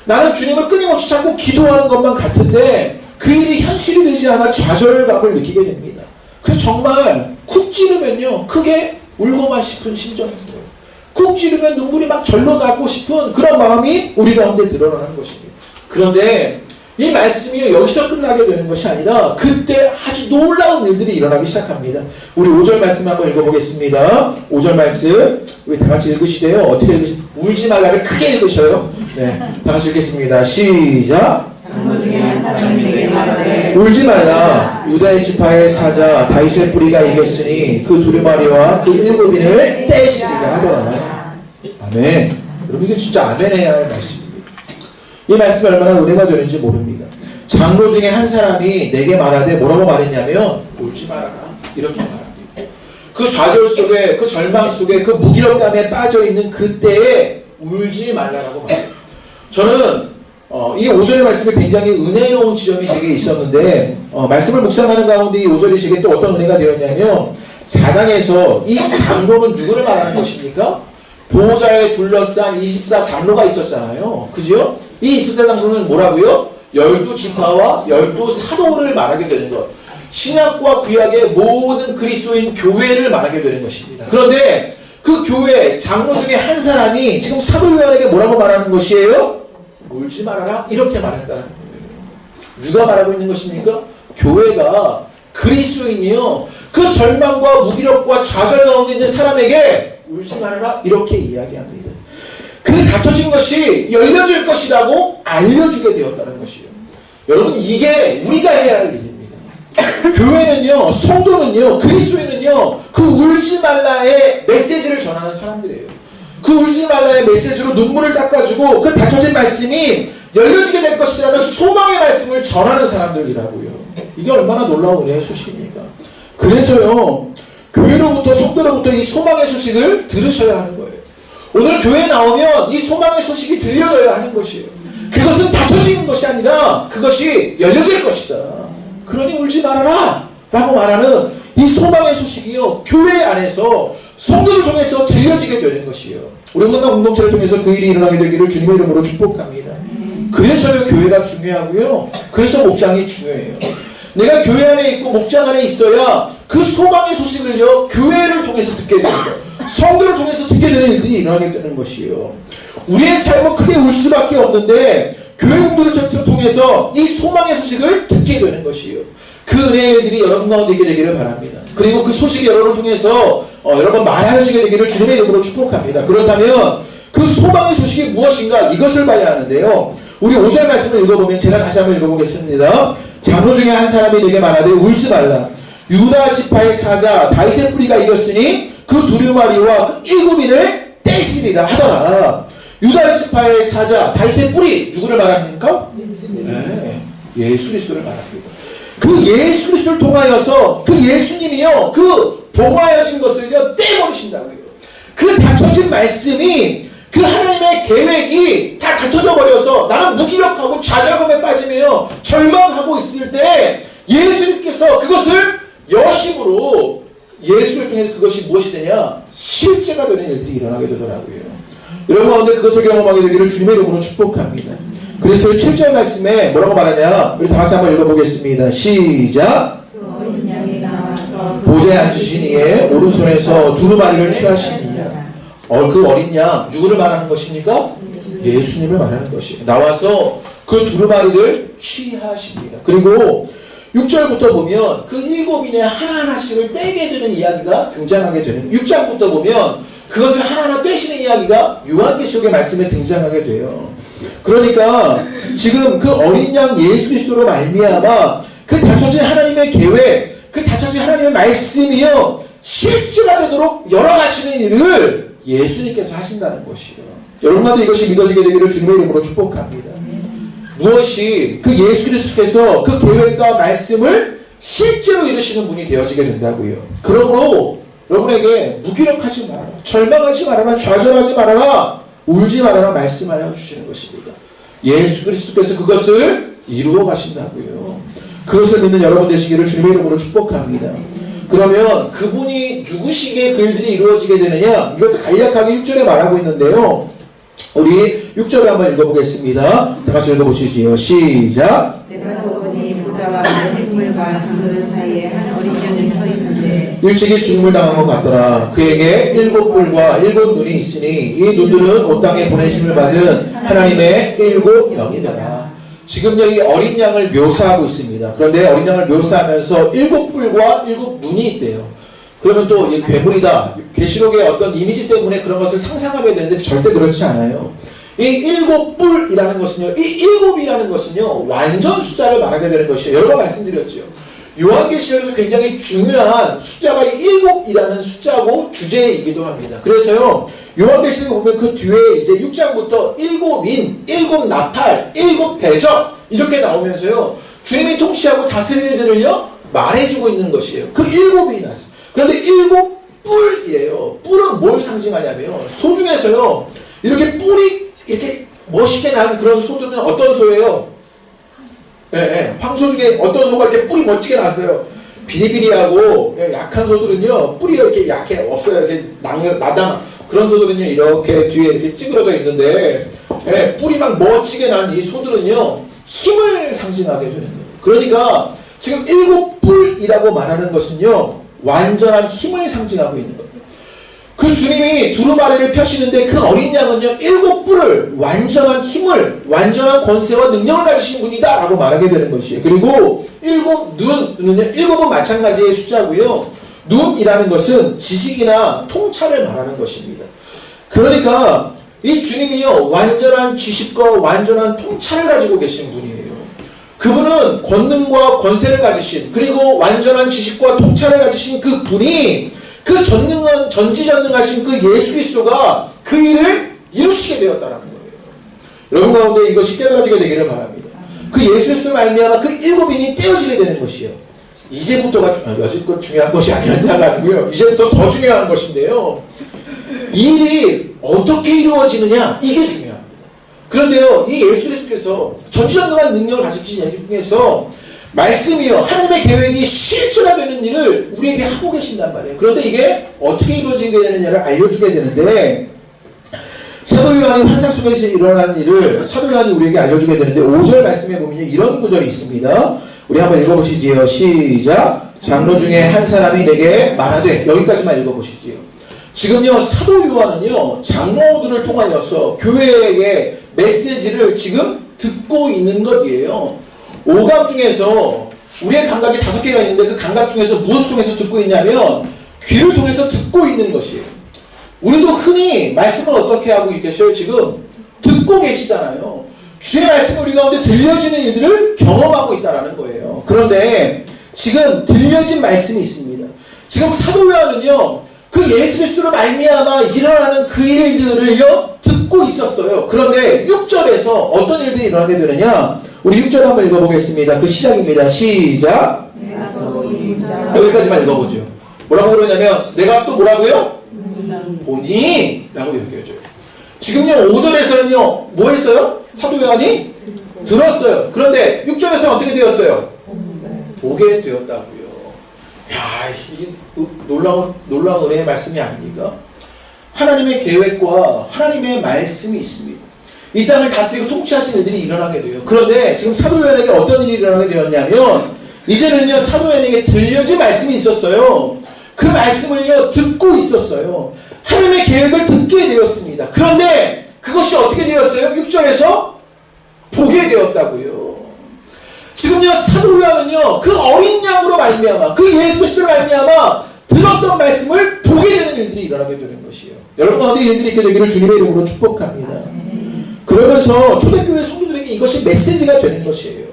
나는 주님을 끊임없이 찾고 기도하는 것만 같은데 그 일이 현실이 되지 않아 좌절감을 느끼게 됩니다. 그래서 정말 쿡 찌르면요 크게 울고만 싶은 심정인 거예요. 쿡 찌르면 눈물이 막 절로 나고 싶은 그런 마음이 우리 가운데 드러나는 것입니다. 그런데 이 말씀이 여기서 끝나게 되는 것이 아니라 그때 아주 놀라운 일들이 일어나기 시작합니다. 우리 5절 말씀 한번 읽어보겠습니다. 5절 말씀 우리 다같이 읽으시대요. 어떻게 읽으시죠? 울지 말라를 크게 읽으셔요. 네, 다같이 읽겠습니다. 시작.
하나님이 내게 말하되
울지 말라. 유다의 지파의 사자 다윗의 뿌리가 이겼으니 그 두루마리와 그 7인을 떼시리라 하더라. 아멘. 여러분 이게 진짜 아멘해야 할 말씀입니다. 이 말씀이 얼마나 은혜가 되는지 모릅니다. 장로 중에 한 사람이 내게 말하되 뭐라고 말했냐면 울지 말아라 이렇게 말합니다. 그 좌절 속에 그 절망 속에 그 무기력감에 빠져있는 그때에 울지 말라라고 말해요. 저는 이 5절의 말씀이 굉장히 은혜로운 지점이 제게 있었는데 말씀을 묵상하는 가운데 이 5절이 제게 또 어떤 은혜가 되었냐면 4장에서 이 장로는 누구를 말하는 것입니까? 보호자에 둘러싼 24장로가 있었잖아요. 그죠? 이 24장로는 뭐라고요? 12지파와 12사도를 말하게 되는 것. 신약과 구약의 모든 그리스도인 교회를 말하게 되는 것입니다. 그런데 그 교회 장로 중에 한 사람이 지금 사도 요한에게 뭐라고 말하는 것이에요? 울지 말아라 이렇게 말했다는 거예요. 누가 말하고 있는 것입니까? 교회가 그리스도인이요 그 절망과 무기력과 좌절 가운데 있는 사람에게 울지 말아라 이렇게 이야기합니다. 그 닫혀진 것이 열려질 것이라고 알려주게 되었다는 것이에요. 여러분 이게 우리가 해야 할 일입니다. 교회는요 성도는요 그리스도인은요 그 울지 말라의 메시지를 전하는 사람들이에요. 그 울지 말라의 메시지로 눈물을 닦아주고 그 닫혀진 말씀이 열려지게 될 것이라는 소망의 말씀을 전하는 사람들이라고요. 이게 얼마나 놀라운 은혜의 소식입니까? 그래서요 교회로부터 성도로부터 이 소망의 소식을 들으셔야 하는 거예요. 오늘 교회에 나오면 이 소망의 소식이 들려져야 하는 것이에요. 그것은 닫혀지는 것이 아니라 그것이 열려질 것이다. 그러니 울지 말아라 라고 말하는 이 소망의 소식이요 교회 안에서 성도를 통해서 들려지게 되는 것이에요. 우리 문화 공동체를 통해서 그 일이 일어나게 되기를 주님의 이름으로 축복합니다. 그래서요 교회가 중요하고요 그래서 목장이 중요해요. 내가 교회 안에 있고 목장 안에 있어야 그 소망의 소식을요 교회를 통해서 듣게 되는 거예요. 성도를 통해서 듣게 되는 일들이 일어나게 되는 것이에요. 우리의 삶은 크게 울 수밖에 없는데 교회 공동체를 통해서 이 소망의 소식을 듣게 되는 것이에요. 그 은혜의 일들이 여러분 가운데 있게 되기를 바랍니다. 그리고 그 소식이 여러분을 통해서 여러분 말하여지게 되기를 주님의 이름으로 축복합니다. 그렇다면 그 소망의 소식이 무엇인가 이것을 봐야 하는데요. 우리 5절 말씀을 읽어보면 제가 다시 한번 읽어보겠습니다. 장로 중에 한 사람이 내게 말하되 울지 말라. 유다 지파의 사자 다윗의 뿌리가 이겼으니 그 두루마리와 그 7인을 떼시리라 하더라. 유다 지파의 사자 다윗의 뿌리 누구를 말합니까? 네, 예수 그리스도를 말합니다. 그 예수 그리스도를 통하여서 그 예수님이요 그 봉하여진 것을요 떼버리신다고요. 그 닫혀진 말씀이 그 하나님의 계획이 다 닫혀져 버려서 나는 무기력하고 좌절감에 빠지며 절망하고 있을 때 예수님께서 그것을 여심으로 예수를 통해서 그것이 무엇이 되냐 실제가 되는 일들이 일어나게 되더라고요. 여러분 가운데 그것을 경험하게 되기를 주님의 이름으로 축복합니다. 그래서 7절 말씀에 뭐라고 말하냐 우리 다 같이 한번 읽어보겠습니다. 시작.
그 어린 양이 나와서
보좌에 앉으신 이의 오른손에서 두루마리를 취하시니 그 어린 양 누구를 말하는 것입니까? 예수님을 말하는 것이에요. 나와서 그 두루마리를 취하십니다. 그리고 6절부터 보면 그 7인의 하나하나씩을 떼게 되는 이야기가 등장하게 되는 6장부터 보면 그것을 하나하나 떼시는 이야기가 요한계시록의 말씀에 등장하게 돼요. 그러니까 지금 그 어린 양 예수 그리스도로 말미암아 그 닫혀진 하나님의 계획 그 닫혀진 하나님의 말씀이요 실제가 되도록 열어가시는 일을 예수님께서 하신다는 것이요. 여러분들도 이것이 믿어지게 되기를 주님의 이름으로 축복합니다. 무엇이 그 예수 그리스도께서 그 계획과 말씀을 실제로 이루시는 분이 되어지게 된다고요. 그러므로 여러분에게 무기력하지 말아라, 절망하지 말아라, 좌절하지 말아라, 울지 말아라 말씀하여 주시는 것입니다. 예수 그리스도께서 그것을 이루어 가신다고요. 그것을 믿는 여러분 되시기를 주님의 이름으로 축복합니다. 그러면 그분이 누구시기에 그 일들이 이루어지게 되느냐 이것을 간략하게 6절에 말하고 있는데요. 우리 6절을 한번 읽어보겠습니다. 다 같이 읽어보시지요. 시작.
내가 보니 보좌와 내 생물과 장로들 사이에 한 어린 양이 서 있는데
일찍이 죽음을 당한 것 같더라. 그에게 7뿔과 7눈이 있으니 이 눈들은 온 땅에 보내심을 받은 하나님의 7 영이더라. 지금 여기 어린 양을 묘사하고 있습니다. 그런데 어린 양을 묘사하면서 7뿔과 7눈이 있대요. 그러면 또 이 괴물이다. 계시록의 어떤 이미지 때문에 그런 것을 상상하게 되는데 절대 그렇지 않아요. 이 일곱 뿔이라는 것은요, 이 일곱이라는 것은요, 완전 숫자를 말하게 되는 것이에요. 여러 번 말씀드렸죠. 요한계시록에서 굉장히 중요한 숫자가 이 일곱이라는 숫자고 주제이기도 합니다. 그래서요, 요한계시록에 보면 그 뒤에 이제 6장부터 일곱인, 일곱 나팔, 일곱 대적 이렇게 나오면서요, 주님이 통치하고 다스릴 일들을요 말해주고 있는 것이에요. 그 일곱이 나서. 그런데 일곱 뿔이에요. 뿔은 뭘 상징하냐면 소 중에서요 이렇게 뿔이 이렇게 멋있게 난 그런 소들은 어떤 소예요? 황소 중에 어떤 소가 이렇게 뿔이 멋지게 났어요. 비리비리하고 약한 소들은요 뿔이 이렇게 약해 없어요. 이렇게 나다 그런 소들은요 이렇게 뒤에 이렇게 찌그러져 있는데 뿔이 막 멋지게 난 이 소들은요 힘을 상징하게 되는 거예요. 그러니까 지금 일곱 뿔이라고 말하는 것은요 완전한 힘을 상징하고 있는 겁니다. 그 주님이 두루마리를 펴시는데 그 어린 양은요 일곱 뿔을 완전한 힘을 완전한 권세와 능력을 가지신 분이다 라고 말하게 되는 것이에요. 그리고 일곱 눈은요 일곱은 마찬가지의 숫자고요. 눈이라는 것은 지식이나 통찰을 말하는 것입니다. 그러니까 이 주님이요 완전한 지식과 완전한 통찰을 가지고 계신 분이에요. 그분은 권능과 권세를 가지신 그리고 완전한 지식과 통찰을 가지신 그 분이 그 전지전능하신 그 예수 그리스도가 그 일을 이루시게 되었다는 거예요. 여러분 가운데 이것이 깨달아지게 되기를 바랍니다. 그 예수 그리스도를 말미암아 그 일곱인이 떼어지게 되는 것이요. 이제부터가 여지껏 중요한 것이 아니었냐가 아니고요. 이제부터 더 중요한 것인데요. 이 일이 어떻게 이루어지느냐 이게 중요합니다. 그런데요 이 예수 그리스도께서 전지전능한 능력을 가지신 예수 중에서 말씀이요 하나님의 계획이 실제화되는 일을 우리에게 하고 계신단 말이에요. 그런데 이게 어떻게 이루어지게 되느냐를 알려주게 되는데 사도 요한이 환상 속에서 일어난 일을 사도 요한이 우리에게 알려주게 되는데 5절 말씀에 보면 이런 구절이 있습니다. 우리 한번 읽어보시지요. 시작. 장로 중에 한 사람이 내게 말하되 여기까지만 읽어보시지요. 지금요 사도 요한은요 장로들을 통하여서 교회에게 메시지를 지금 듣고 있는 것이에요. 오감 중에서 우리의 감각이 5개가 있는데 그 감각 중에서 무엇을 통해서 듣고 있냐면 귀를 통해서 듣고 있는 것이에요. 우리도 흔히 말씀을 어떻게 하고 계셔요? 지금 듣고 계시잖아요. 주의 말씀이 우리 가운데 들려지는 일들을 경험하고 있다는 거예요. 그런데 지금 들려진 말씀이 있습니다. 지금 사도 요한은요 그 예수 그리스도로 말미암아 일어나는 그 일들을요 듣고 있었어요. 그런데 6절에서 어떤 일들이 일어나게 되느냐? 우리 6절 한번 읽어보겠습니다. 그 시작입니다. 시작. 여기까지만 읽어보죠. 뭐라고 그러냐면 내가 또 뭐라고요? 보니 라고 얘기해줘요. 지금요 5절에서는요 뭐 했어요? 사도 요한이 들었어요. 그런데 6절에서는 어떻게 되었어요? 보게 되었다고요. 야, 이게 놀라운 은혜의 말씀이 아닙니까? 하나님의 계획과 하나님의 말씀이 있습니다. 이 땅을 다스리고 통치하신 일들이 일어나게 돼요. 그런데 지금 사도 요한에게 어떤 일이 일어나게 되었냐면 이제는요 사도 요한에게 들려진 말씀이 있었어요. 그 말씀을요 듣고 있었어요. 하나님의 계획을 듣게 되었습니다. 그런데 그것이 어떻게 되었어요? 6절에서 보게 되었다고요. 지금요 사도 요한은요 그 어린 양으로 말미암아 그 예수 그리스도로 말미암아 들었던 말씀을 보게 되는 일들이 일어나게 되는 것이에요. 여러분 가운데 일들이 있게 되기를 주님의 이름으로 축복합니다. 그러면서 초대교회 성도들에게 이것이 메시지가 되는 것이에요.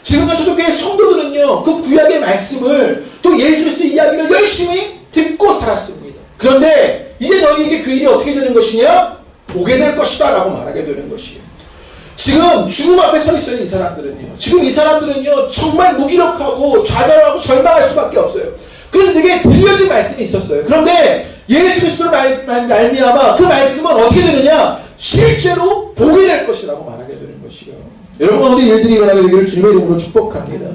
지금의 초대교회 성도들은요 그 구약의 말씀을 또 예수 그리스도 이야기를 열심히 듣고 살았습니다. 그런데 이제 너희에게 그 일이 어떻게 되는 것이냐? 보게 될 것이다 라고 말하게 되는 것이에요. 지금 죽음 앞에 서 있어요. 이 사람들은요. 지금 이 사람들은요 정말 무기력하고 좌절하고 절망할 수밖에 없어요. 그런데 내게 들려진 말씀이 있었어요. 그런데 예수 그리스도로 말미암아 그 말씀은 어떻게 되느냐? 실제로 보게 될 것이라고 말하게 되는 것이요. 여러분 가운데 일들이 일어나게 되기를 주님의 이름으로 축복합니다.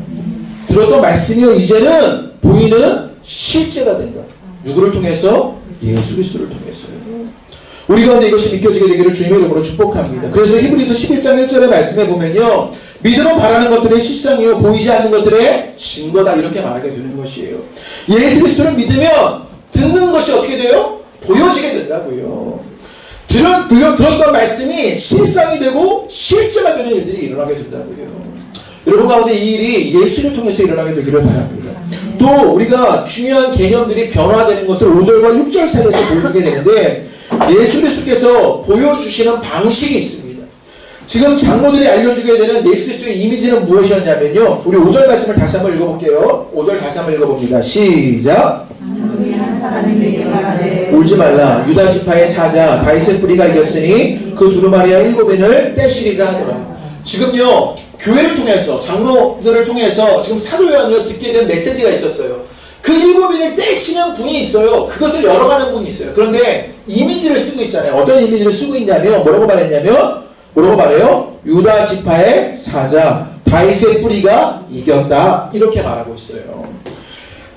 들었던 말씀이요 이제는 보이는 실제가 된다. 누구를 통해서? 예수 그리스도를 통해서요. 우리 가운데 이것이 믿겨지게 되기를 주님의 이름으로 축복합니다. 그래서 히브리서 11장 1절의 말씀에 보면요 믿음은 바라는 것들의 실상이요 보이지 않는 것들의 증거다 이렇게 말하게 되는 것이에요. 예수 그리스도를 믿으면 듣는 것이 어떻게 돼요? 보여지게 된다고요. 들었던 말씀이 실상이 되고 실제가 되는 일들이 일어나게 된다고요. 여러분 가운데 이 일이 예수를 통해서 일어나게 되기를 바랍니다. 또 우리가 중요한 개념들이 변화되는 것을 5절과 6절 사이에서 보여주게 되는데 예수 그리스도께서 보여주시는 방식이 있습니다. 지금 장로들이 알려주게 되는 예수 그리스도의 이미지는 무엇이었냐면요. 우리 5절 말씀을 다시 한번 읽어볼게요. 5절 다시 한번 읽어봅니다. 시작. 울지 말라. 유다 지파의 사자 다윗의 뿌리가 이겼으니 그 두루마리와 7인을 떼시리라 하더라. 지금요, 교회를 통해서, 장로들을 통해서 지금 사도 요한이 듣게 된 메시지가 있었어요. 그 7인을 떼시는 분이 있어요. 그것을 열어가는 분이 있어요. 그런데 이미지를 쓰고 있잖아요. 어떤 이미지를 쓰고 있냐면, 뭐라고 말해요? 유다 지파의 사자 다윗의 뿌리가 이겼다. 이렇게 말하고 있어요.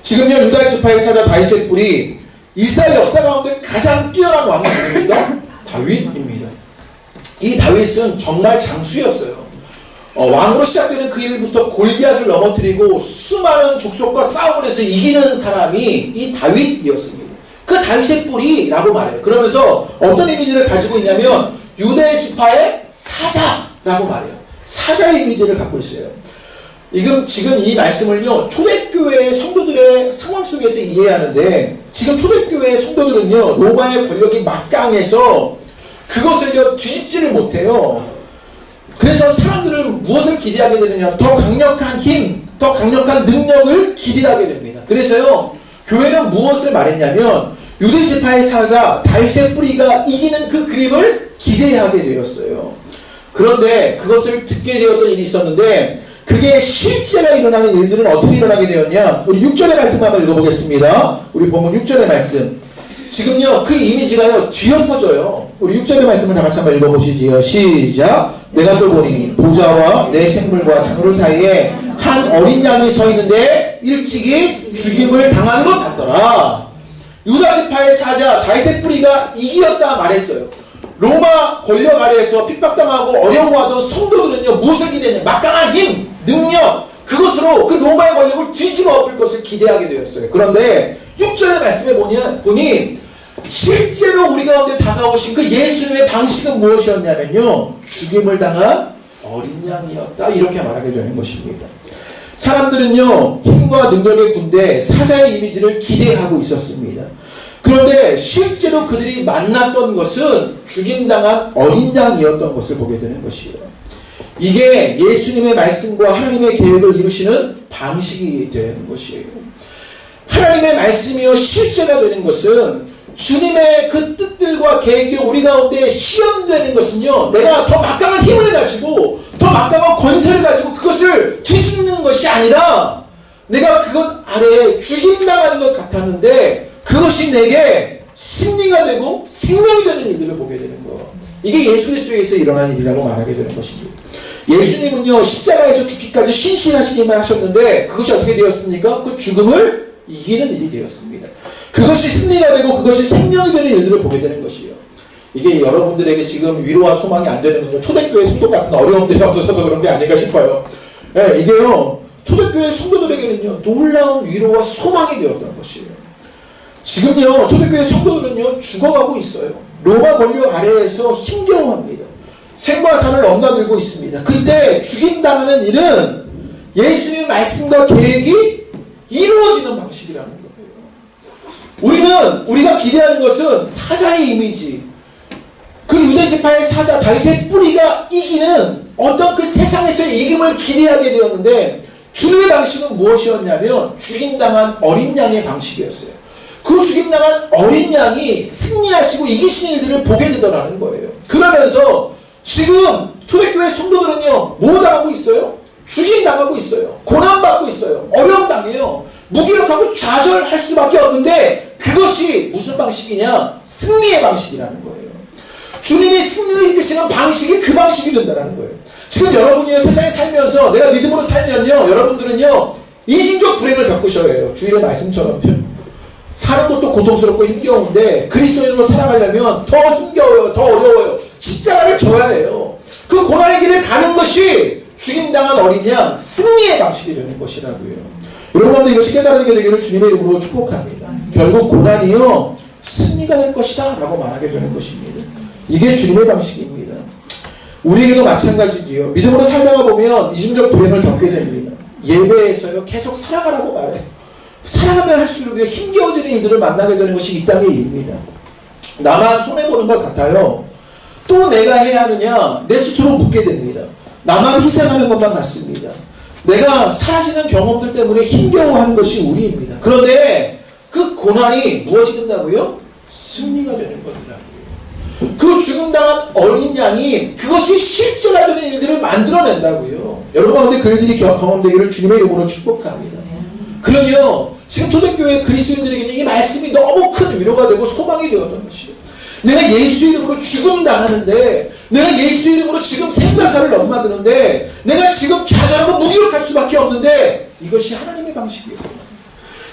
지금요, 유다 지파의 사자 다윗의 뿌리, 이스라엘 역사 가운데 가장 뛰어난 왕이 누굽니까? 다윗입니다. 이 다윗은 정말 장수였어요. 왕으로 시작되는 그 일부터 골리앗을 넘어뜨리고 수많은 족속과 싸움을 해서 이기는 사람이 이 다윗이었습니다. 그 다윗의 뿌리라고 말해요. 그러면서 어떤 이미지를 가지고 있냐면 유대 지파의 사자라고 말해요. 사자의 이미지를 갖고 있어요. 지금 이 말씀을요, 초대교회 성도들의 상황 속에서 이해하는데, 지금 초대교회 성도들은요, 로마의 권력이 막강해서 그것을요, 뒤집지를 못해요. 그래서 사람들은 무엇을 기대하게 되느냐? 더 강력한 힘, 더 강력한 능력을 기대하게 됩니다. 그래서요, 교회는 무엇을 말했냐면, 유대 지파의 사자 다윗의 뿌리가 이기는 그 그림을 기대하게 되었어요. 그런데 그것을 듣게 되었던 일이 있었는데, 그게 실제가 일어나는 일들은 어떻게 일어나게 되었냐? 우리 6절의 말씀 한번 읽어보겠습니다. 우리 본문 6절의 말씀. 지금요, 그 이미지가요, 뒤엎어져요. 우리 6절의 말씀을 다 같이 한번 읽어보시지요. 시작. 내가 또 보니 보좌와 내 생물과 장로 사이에 한 어린 양이 서 있는데 일찍이 죽임을 당한 것 같더라. 유다 지파의 사자 다윗의 뿌리가 이기었다 말했어요. 로마 권력 아래에서 핍박당하고 어려워하던 성도들은요, 무엇을 기대했냐? 막강한 힘, 능력, 그것으로 그 로마의 권력을 뒤집어 엎을 것을 기대하게 되었어요. 그런데 6절의 말씀에 보니 실제로 우리 가운데 다가오신 그 예수님의 방식은 무엇이었냐면요, 죽임을 당한 어린 양이었다. 이렇게 말하게 되는 것입니다. 사람들은요, 힘과 능력의 군대 사자의 이미지를 기대하고 있었습니다. 그런데 실제로 그들이 만났던 것은 죽임당한 어린 양이었던 것을 보게 되는 것이에요. 이게 예수님의 말씀과 하나님의 계획을 이루시는 방식이 되는 것이에요. 하나님의 말씀이요, 실제가 되는 것은 주님의 그 뜻들과 계획이 우리 가운데 시험되는 것은요, 내가 더 막강한 힘을 가지고 더 막강한 권세를 가지고 그것을 뒤집는 것이 아니라 내가 그것 아래에 죽임당하는 것 같았는데 그것이 내게 승리가 되고 생명이 되는 일들을 보게 되는 거. 이게 예수 그리스도에서 일어난 일이라고 말하게 되는 것입니다. 예수님은요, 십자가에서 죽기까지 신실하시기만 하셨는데 그것이 어떻게 되었습니까? 그 죽음을 이기는 일이 되었습니다. 그것이 승리가 되고 그것이 생명이 되는 일들을 보게 되는 것이에요. 이게 여러분들에게 지금 위로와 소망이 안 되는 건요, 초대교회 성도 같은 어려움들이 없어서 그런 게 아닌가 싶어요. 네, 이게요, 초대교회 성도들에게는요, 놀라운 위로와 소망이 되었던 것이에요. 지금요, 초대교회 성도들은요, 죽어가고 있어요. 로마 권력 아래에서 힘겨워합니다. 생과 사를 넘나들고 있습니다. 그때 죽임당하는 일은 예수님의 말씀과 계획이 이루어지는 방식이라는 거예요. 우리가 기대하는 것은 사자의 이미지, 그 유대지파의 사자 다윗의 뿌리가 이기는 어떤 그 세상에서의 이김을 기대하게 되었는데, 주님의 방식은 무엇이었냐면 죽임당한 어린 양의 방식이었어요. 그 죽임당한 어린 양이 승리하시고 이기신 일들을 보게 되더라는 거예요. 그러면서 지금 초대교회 성도들은요, 뭐 당하고 있어요? 죽임당하고 있어요. 고난받고 있어요. 어려움 당해요. 무기력하고 좌절할 수밖에 없는데 그것이 무슨 방식이냐? 승리의 방식이라는 거예요. 주님이 승리를 이끄시는 방식이 그 방식이 된다는 거예요. 지금 여러분이 세상에 살면서 내가 믿음으로 살면요, 여러분들은요, 이중적 불행을 겪으셔야 해요. 주일의 말씀처럼 사는 것도 고통스럽고 힘겨운데 그리스도인으로 살아가려면 더 힘겨워요. 더 어려워요. 십자가를 져야 해요. 그 고난의 길을 가는 것이 죽임당한 어린 양 승리의 방식이 되는 것이라고요. 여러분들 이것이 깨달아지게 되기를 주님의 이름으로 축복합니다. 결국 고난이요, 승리가 될 것이다 라고 말하게 되는 것입니다. 이게 주님의 방식입니다. 우리에게도 마찬가지지요. 믿음으로 살다가 보면 이중적 불행을 겪게 됩니다. 예배에서요, 계속 살아가라고 말해요. 살아가면 할수록 힘겨워지는 일들을 만나게 되는 것이 이 땅의 일입니다. 나만 손해보는 것 같아요. 또 내가 해야 하느냐? 내 스스로 묻게 됩니다. 나만 희생하는 것만 같습니다. 내가 사라지는 경험들 때문에 힘겨워하는 것이 우리입니다. 그런데 그 고난이 무엇이 된다고요? 승리가 되는 것이라고요. 그 죽음당한 어린 양이 그것이 실제가 되는 일들을 만들어낸다고요. 여러분 가운데 그 일들이 경험되기를 주님의 이름으로 축복합니다. 그러면 지금 초대교회 그리스도인들에게는 이 말씀이 너무 큰 위로가 되고 소망이 되었던 것이에요. 내가 예수 이름으로 죽음 당하는데, 내가 예수 이름으로 지금 생가사를 넘나드는데, 내가 지금 좌절하고 무기력할 수밖에 없는데, 이것이 하나님의 방식이었구나.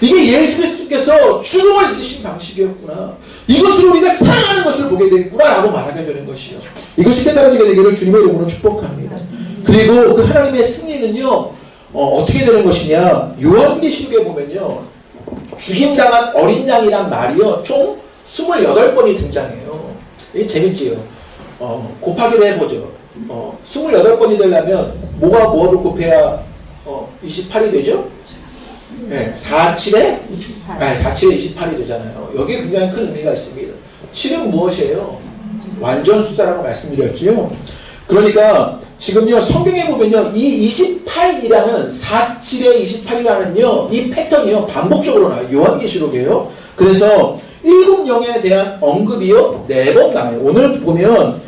이게 예수 그리스도께서 죽음을 이기신 방식이었구나. 이것으로 우리가 살아가는 것을 보게 되겠구나 라고 말하게 되는 것이요. 이것이 깨달아지게 되기를 주님의 이름으로 축복합니다. 그리고 그 하나님의 승리는요, 어떻게 되는 것이냐. 요한계시록에 보면요, 죽임당한 어린 양이란 말이요, 총 28번이 등장해요. 이게 재밌지요. 곱하기를 해보죠. 28번이 되려면 뭐가 뭐를 곱해야 28이 되죠? 네, 4, 7에 28이 되잖아요. 여기에 굉장히 큰 의미가 있습니다. 7은 무엇이에요? 완전 숫자라고 말씀드렸죠. 그러니까 지금요, 성경에 보면요, 이 28이라는 4, 7에 28이라는요, 이 패턴이요, 반복적으로 나와요. 요한계시록이에요. 그래서 7영에 대한 언급이요, 4번 나와요. 오늘 보면,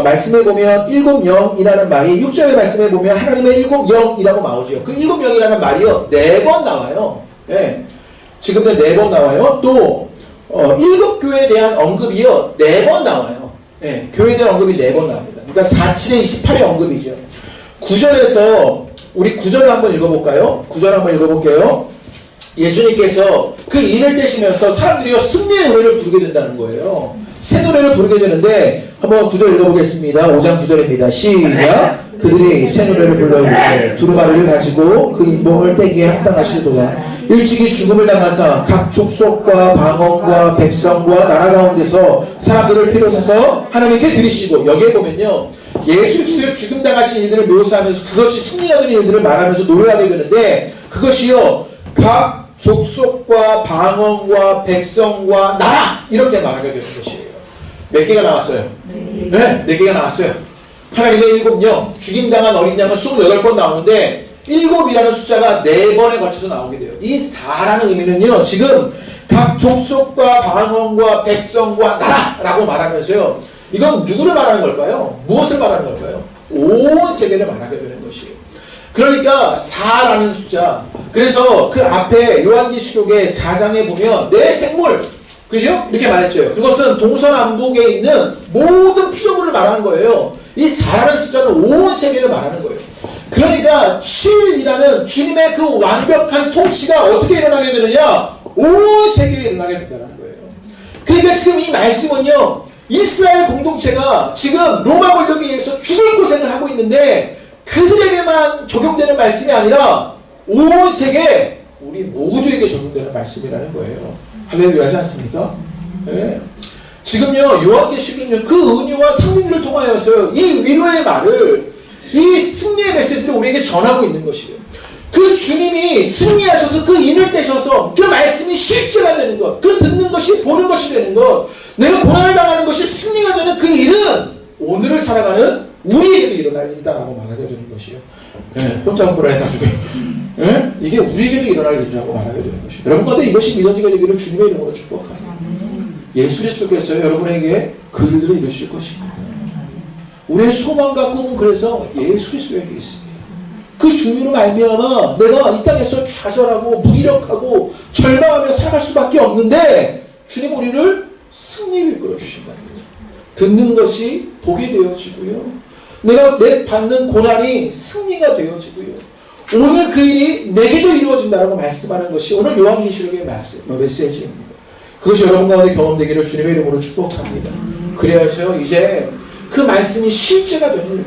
말씀에 보면 7영이라는 말이 6절의 말씀에 보면 하나님의 7영이라고 나오죠. 그 7영이라는 말이요, 4번 나와요. 예. 지금도 4번 나와요. 또, 7교회에 대한 언급이요, 4번 나와요. 예. 교회에 대한 언급이 4번 나옵니다. 그러니까 4, 7에 28의 언급이죠. 9절에서, 우리 9절을 한번 읽어볼까요? 9절 한번 읽어볼게요. 예수님께서 그 일을 떼시면서 사람들이 승리의 노래를 부르게 된다는 거예요. 새 노래를 부르게 되는데 한번 9절 읽어보겠습니다. 5장 9절입니다. 시작. 그들이 새 노래를 불러 이르되 두루마리를 가지고 그 인봉을 떼기에 합당하시도다. 일찍이 죽음을 당하사 각 족속과 방언과 백성과 나라 가운데서 사람들을 필요사서 하나님께 드리시고, 여기에 보면요, 예수 그리스도의 죽음 당하신 일들을 묘사하면서 그것이 승리가 되는 일들을 말하면서 노래하게 되는데, 그것이요, 각 족속과 방언과 백성과 나라, 이렇게 말하게 되는 것이에요. 몇 개가 나왔어요? 네, 4개가 나왔어요. 하나님의 7영, 죽임당한 어린 양은 28번 나오는데 7이라는 숫자가 4번에 걸쳐서 나오게 돼요. 이 4라는 의미는요, 지금 각 족속과 방언과 백성과 나라라고 말하면서요, 이건 누구를 말하는 걸까요? 무엇을 말하는 걸까요? 온 세계를 말하게 되는 것이에요. 그러니까 4라는 숫자, 그래서 그 앞에 요한계시록의 4장에 보면 내 생물, 그죠? 이렇게 말했죠. 그것은 동서남북에 있는 모든 피조물을 말하는 거예요. 이 4라는 숫자는 온 세계를 말하는 거예요. 그러니까 7이라는 주님의 그 완벽한 통치가 어떻게 일어나게 되느냐? 온 세계에 일어나게 된다는 거예요. 그러니까 지금 이 말씀은요, 이스라엘 공동체가 지금 로마 권력에 의해서 죽을 고생을 하고 있는데 그들에게만 적용되는 말씀이 아니라 온 세계, 우리 모두에게 적용되는 말씀이라는 거예요. 할렐루야 하지 않습니까? 네. 지금요, 요한계시록은요, 그 은유와 성령을 통하여서 이 위로의 말을, 이 승리의 메시지를 우리에게 전하고 있는 것이에요. 그 주님이 승리하셔서 그 인을 떼셔서 그 말씀이 실제가 되는 것, 그 듣는 것이 보는 것이 되는 것, 내가 고난을 당하는 것이 승리가 되는 그 일은 오늘을 살아가는 우리에게도 일어날 일이다라고 말하게 되는 것이에요. 네, 혼자 공부를 해가지고. 네? 이게 우리에게도 일어날 일이라고 말하게 되는 것이에요. 여러분 가운데 이것이 믿어지게 되기를 주님의 이름으로 축복합니다. 예수 그리스도께서 여러분에게 그 일들을 이루실 것입니다. 우리의 소망과 꿈은 그래서 예수 그리스도에게 있습니다. 그 주님으로 말미암아 내가 이 땅에서 좌절하고 무기력하고 절망하며 살아갈 수밖에 없는데 주님 우리를 승리로 이끌어 주신다는 거예요. 듣는 것이 복이 되어지고요, 내가 내 받는 고난이 승리가 되어지고요, 오늘 그 일이 내게도 이루어진다라고 말씀하는 것이 오늘 요한계시록의 메시지입니다. 그것이 여러분 가운데 경험되기를 주님의 이름으로 축복합니다. 그래서 이제 그 말씀이 실제가 되는 일이에요.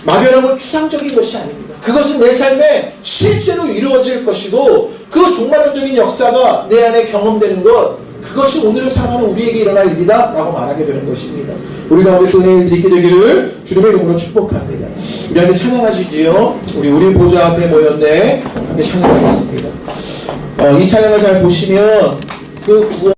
막연하고 추상적인 것이 아닙니다. 그것은 내 삶에 실제로 이루어질 것이고 그 종말론적인 역사가 내 안에 경험되는 것, 그것이 오늘을 살아가는 우리에게 일어날 일이다 라고 말하게 되는 것입니다. 우리 가운데 그 은혜를 있게 되기를 주님의 이름으로 축복합니다. 우리 함께 찬양하시지요. 우리 보좌 앞에 모였네. 함께 찬양하겠습니다. 이 찬양을 잘 보시면 그 구원